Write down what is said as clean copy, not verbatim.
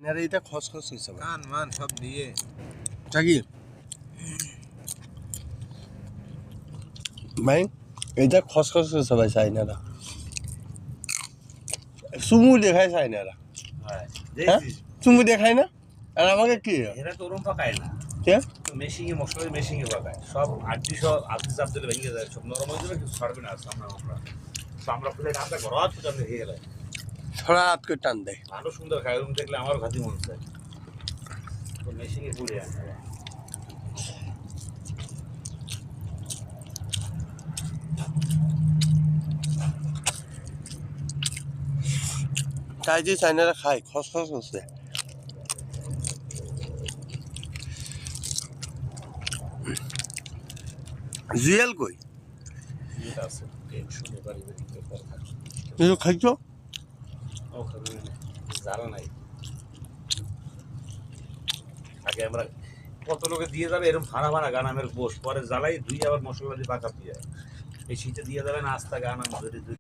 আর এটা খসখস হয়েছে ভাই। কান মান সব দিয়ে চাকি ভাই এটা খসখস হয়েছে ভাই চাইনারা চুমু দেখায় চাইনারা হ্যাঁ হ্যাঁ দেখছিস চুমু দেখায় না আর আমাকে কি এরা তো ওরম পাকায় না কে মেশিনে মশলা মেশিনে পাকায় সব আটটি সব আটটি চাপ দিলে ভেঙে যায় সব নরম হয়ে যাবে কিছু ছাড়বে না আমরা ফুলে রান্না করো আর তো জানতে হয়ে গেলে ছড়া হাত করে টান দেয় ভালো সুন্দর খায় ওরকম দেখলে আমারও খাতি মন চায় তো মেশিনে পুড়ে আনে তাই যে চাইনারা খায় খসখস হচ্ছে জুয়েল কই এটা আছে টেনশন এবারে কিছু খাইছো ও খাবে জ্বালা নাই আগে আমরা কত লোকে দিয়ে যাবে এরকম ফানা ফানা গানামের বস পরে জ্বালাই ধুই আবার মশলা দিয়ে পাকা দিয়ে এই শীতে দিয়ে যাবে না আস্তা গান আমাদের